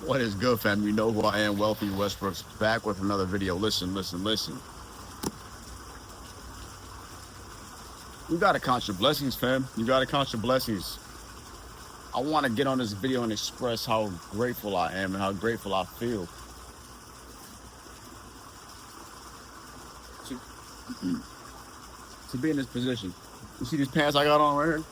What is good, fam? You know who I am, Wealthy Westbrook's back with another video. Listen. You gotta count your blessings, fam. You gotta count your blessings. I want to get on this video and express how grateful I am and how grateful I feel to, to be in this position. You see these pants I got on right here?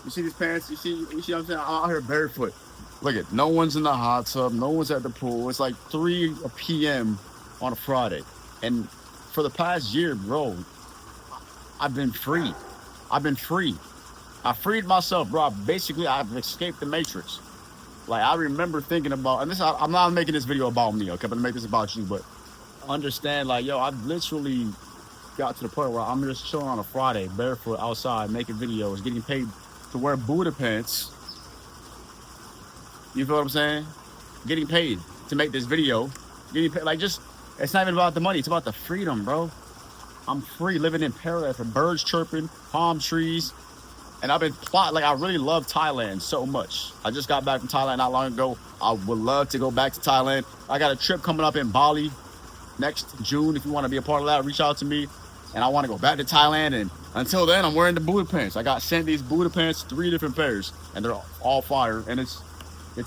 You see these pants? You see what I'm saying? I'm out here barefoot. Look at, no one's in the hot tub. No one's at the pool. It's like 3 p.m. on a Friday. And for the past year, bro, I've been free. I've been free. I freed myself, bro. Basically, I've escaped the matrix. Like, I remember thinking about, and this, I'm not making this video about me, okay? I'm gonna make this about you, but understand, like, yo, I've literally got to the point where I'm just chilling on a Friday, barefoot outside, making videos, getting paid to wear Buddha pants. You feel what I'm saying? Getting paid to make this video. Getting paid, like, just, it's not even about the money. It's about the freedom, bro. I'm free, living in paradise with birds chirping, palm trees. And I've been plotting, like, I really love Thailand so much. I just got back from Thailand not long ago. I would love to go back to Thailand. I got a trip coming up in Bali next June. If you want to be a part of that, reach out to me. And I want to go back to Thailand. And until then, I'm wearing the Buddha pants. I got sent these Buddha pants, 3 different pairs. And they're all fire. And it's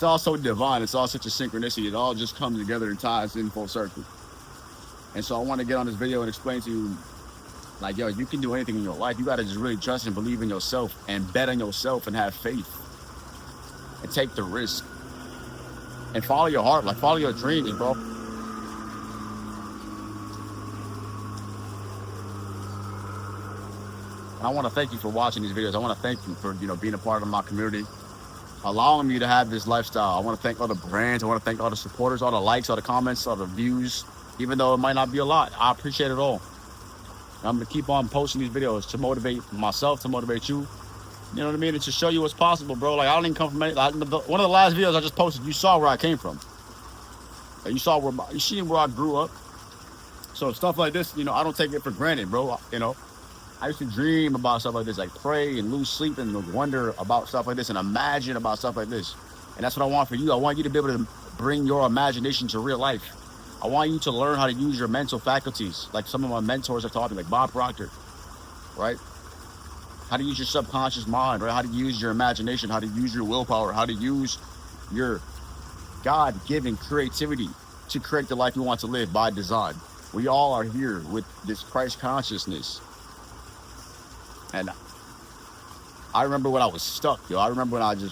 all so divine. It's all such a synchronicity. It all just comes together and ties in full circle. And so I want to get on this video and explain to you, like, yo, you can do anything in your life. You got to just really trust and believe in yourself and bet on yourself and have faith and take the risk and follow your heart, like follow your dreams, bro. And I want to thank you for watching these videos. I want to thank you for, being a part of my community, allowing me to have this lifestyle. I want to thank all the brands. I want to thank all the supporters, all the likes, all the comments, all the views, even though it might not be a lot. I appreciate it all. I'm going to keep on posting these videos to motivate myself, to motivate you. You know what I mean? And to show you what's possible, bro. Like, I don't even come from any, like, one of the last videos I just posted, you saw where I came from. Like, you see where I grew up. So stuff like this, I don't take it for granted, bro. I used to dream about stuff like this, like pray and lose sleep and wonder about stuff like this and imagine about stuff like this. And that's what I want for you. I want you to be able to bring your imagination to real life. I want you to learn how to use your mental faculties, like some of my mentors have taught me, like Bob Proctor, right? How to use your subconscious mind, right? How to use your imagination, how to use your willpower, how to use your God-given creativity to create the life you want to live by design. We all are here with this Christ consciousness. And I remember when I was stuck, yo. I remember when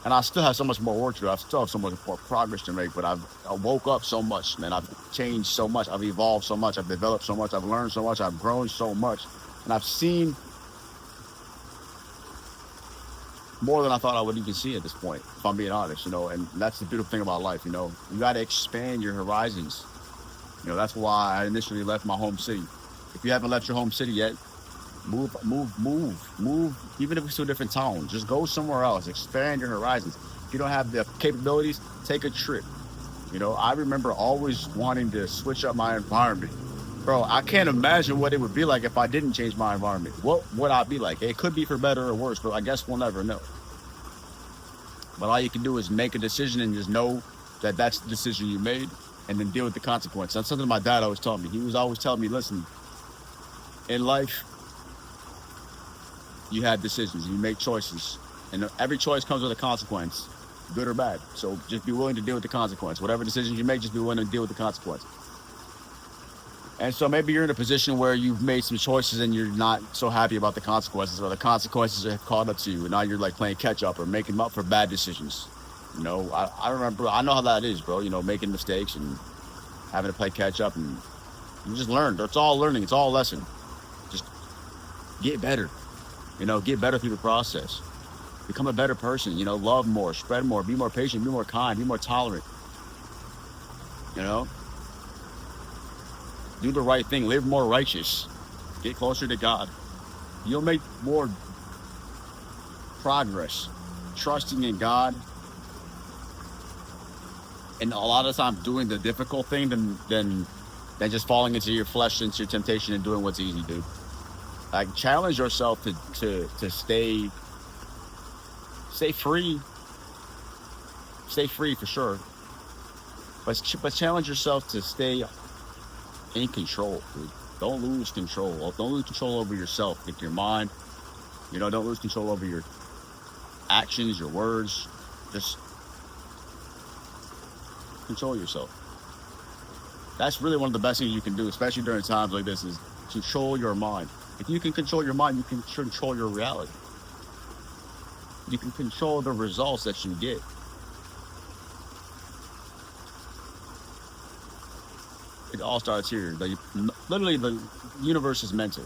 and I still have so much more work to do. I still have so much more progress to make, but I woke up so much, man. I've changed so much. I've evolved so much. I've developed so much. I've learned so much. I've grown so much. And I've seen more than I thought I would even see at this point, if I'm being honest, And that's the beautiful thing about life, You got to expand your horizons. That's why I initially left my home city. If you haven't left your home city yet, move, even if it's to a different town, just go somewhere else, expand your horizons. If you don't have the capabilities, take a trip. I remember always wanting to switch up my environment. Bro, I can't imagine what it would be like if I didn't change my environment. What would I be like? It could be for better or worse, but I guess we'll never know. But all you can do is make a decision and just know that that's the decision you made and then deal with the consequence. That's something my dad always taught me. He was always telling me, listen, in life, you have decisions, you make choices, and every choice comes with a consequence, good or bad. So just be willing to deal with the consequence. Whatever decisions you make, just be willing to deal with the consequence. And so maybe you're in a position where you've made some choices and you're not so happy about the consequences, or the consequences have caught up to you, and now you're like playing catch up or making up for bad decisions. I remember, I know how that is, bro. Making mistakes and having to play catch up, and you just learn. It's all learning. It's all a lesson. Just get better. Get better through the process. Become a better person, love more, spread more, be more patient, be more kind, be more tolerant. Do the right thing, live more righteous, get closer to God. You'll make more progress trusting in God, and a lot of times doing the difficult thing than just falling into your flesh, into your temptation, and doing what's easy, dude. Like, challenge yourself to stay free stay free for sure, but challenge yourself to stay in control, dude. Don't lose control. Don't lose control over yourself, with your mind. Don't lose control over your actions, your words. Just control yourself. That's really one of the best things you can do, especially during times like this, is control your mind. If you can control your mind, you can control your reality. You can control the results that you get. It all starts here. Literally, the universe is mental.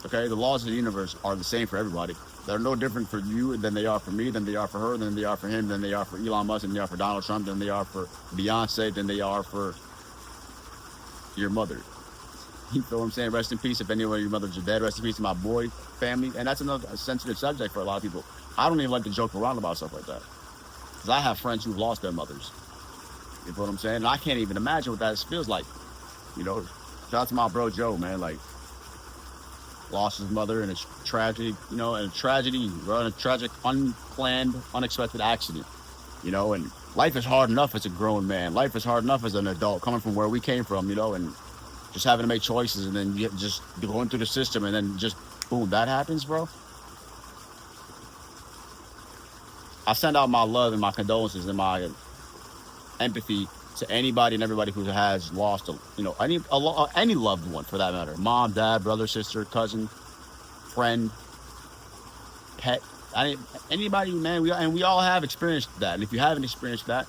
Okay, the laws of the universe are the same for everybody. They're no different for you than they are for me, than they are for her, than they are for him, than they are for Elon Musk, than they are for Donald Trump, than they are for Beyonce, than they are for your mother. You feel what I'm saying? Rest in peace if any of your mothers are dead. Rest in peace to my boy family. And that's another sensitive subject for a lot of people. I don't even like to joke around about stuff like that, because I have friends who've lost their mothers. You feel what I'm saying? And I can't even imagine what that feels like. Shout out to my bro Joe, man. Like, lost his mother in a tragic, in a tragedy, in a tragic, unplanned, unexpected accident. And life is hard enough as a grown man. Life is hard enough as an adult, coming from where we came from, and just having to make choices, and then just going through the system, and then just boom, that happens, bro. I send out my love and my condolences and my empathy to anybody and everybody who has lost, any loved one, for that matter. Mom, dad, brother, sister, cousin, friend, pet. Anybody, man. We all have experienced that. And if you haven't experienced that,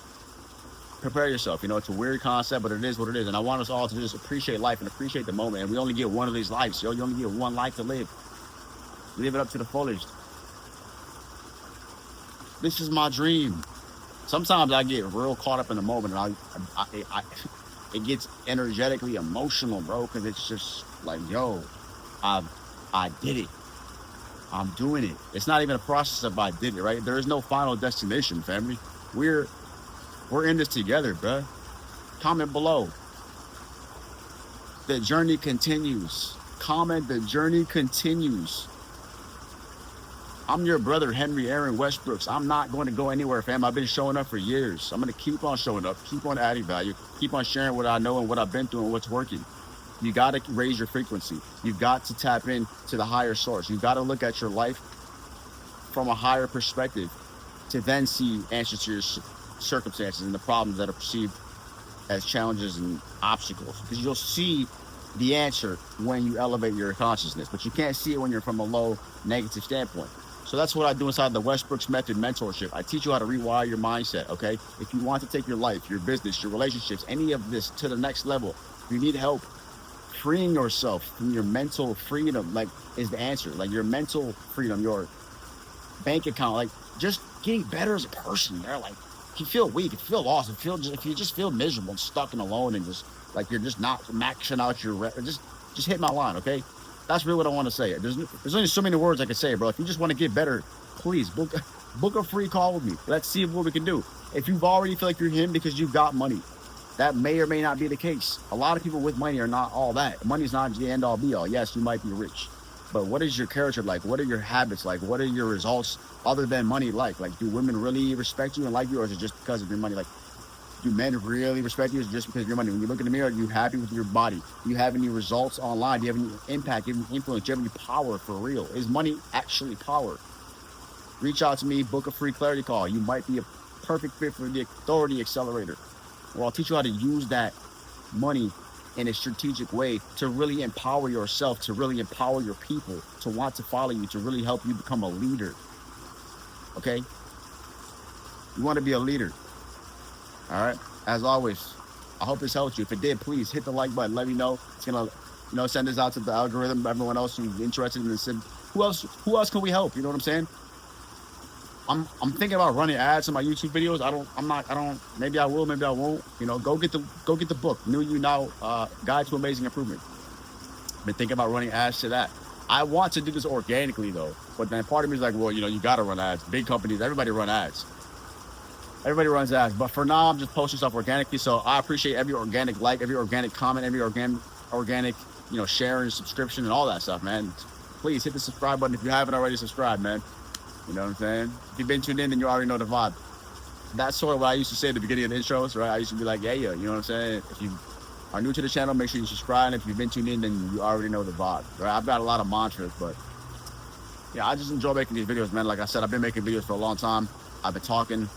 prepare yourself. It's a weird concept, but it is what it is. And I want us all to just appreciate life and appreciate the moment. And we only get one of these lives, yo. You only get one life to live. Live it up to the fullest. This is my dream. Sometimes I get real caught up in the moment, and it gets energetically emotional, bro, because it's just like, yo, I did it. I'm doing it. It's not even a process of I did it, right? There is no final destination, family. We're in this together, bro. Comment below. The journey continues. Comment, the journey continues. I'm your brother, Henry Aaron Westbrooks. I'm not going to go anywhere, fam. I've been showing up for years. I'm going to keep on showing up, keep on adding value, keep on sharing what I know and what I've been through and what's working. You got to raise your frequency. You've got to tap into the higher source. You've got to look at your life from a higher perspective to then see answers to your circumstances and the problems that are perceived as challenges and obstacles. Because you'll see the answer when you elevate your consciousness, but you can't see it when you're from a low negative standpoint. So that's what I do inside the Westbrooks Method mentorship. I teach you how to rewire your mindset, okay? If you want to take your life, your business, your relationships, any of this to the next level, you need help freeing yourself from your mental freedom, is the answer. Your mental freedom, your bank account, just getting better as a person, man. If you feel weak, if you feel lost, if you just feel miserable and stuck and alone and just you're just not maxing out your just hit my line, okay? That's really what I want to say. There's only so many words I can say, bro. If you just want to get better, please book a free call with me. Let's see what we can do. If you've already feel like you're him because you've got money, that may or may not be the case. A lot of people with money are not all that. Money's not the end all be all. Yes, you might be rich, but what is your character like? What are your habits like? What are your results other than money like? Do women really respect you and like you, or is it just because of your money? Do men really respect you just because of your money? When you look in the mirror, are you happy with your body? Do you have any results online? Do you have any impact? Do you have any influence? Do you have any power for real? Is money actually power? Reach out to me, book a free clarity call. You might be a perfect fit for the Authority Accelerator, where I'll teach you how to use that money in a strategic way to really empower yourself, to really empower your people, to want to follow you, to really help you become a leader. Okay? You want to be a leader. All right. As always, I hope this helped you. If it did, please hit the like button. Let me know. It's gonna, send this out to the algorithm. Everyone else who's interested in this. Who else can we help? You know what I'm saying? I'm thinking about running ads on my YouTube videos. Maybe I will, maybe I won't. Go get the book, New You Now, Guide to Amazing Improvement. Been thinking about running ads to that. I want to do this organically though, but then part of me is like, well, you gotta run ads. Big companies, everybody run ads. Everybody runs ads, but for now, I'm just posting stuff organically. So I appreciate every organic like, every organic comment, every organic, share and subscription and all that stuff, man. Please hit the subscribe button if you haven't already subscribed, man. You know what I'm saying? If you've been tuned in, then you already know the vibe. that's sort of what I used to say at the beginning of the intros, right? I used to be like, yeah, you know what I'm saying? If you are new to the channel, make sure you subscribe. And if you've been tuned in, then you already know the vibe, right? I've got a lot of mantras, but yeah, I just enjoy making these videos, man. Like I said, I've been making videos for a long time. I've been talking,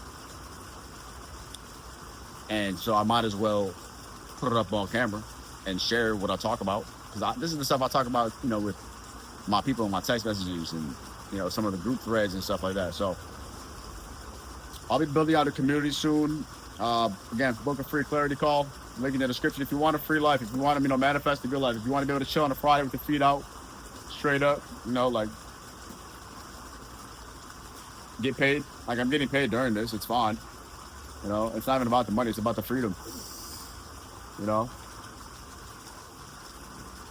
and so I might as well put it up on camera and share what I talk about, because this is the stuff I talk about, you know, with my people in my text messages and, you know, some of the group threads and stuff like that. So I'll be building out a community soon. Again, book a free clarity call. Link in the description. If you want a free life, if you want to, you know, manifest a good life, if you want to be able to chill on a Friday with your feet out, straight up, you know, like get paid. Like I'm getting paid during this. It's fine. You know, it's not even about the money. It's about the freedom. You know,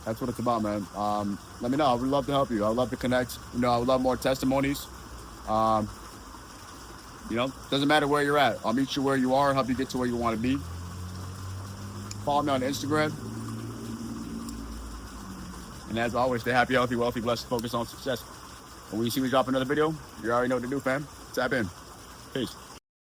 that's what it's about, man. Let me know. I would love to help you. I would love to connect. You know, I would love more testimonies. You know, doesn't matter where you're at. I'll meet you where you are, help you get to where you want to be. Follow me on Instagram. And as always, stay happy, healthy, wealthy, blessed, focus on success. And when you see me drop another video, you already know what to do, fam. Tap in. Peace.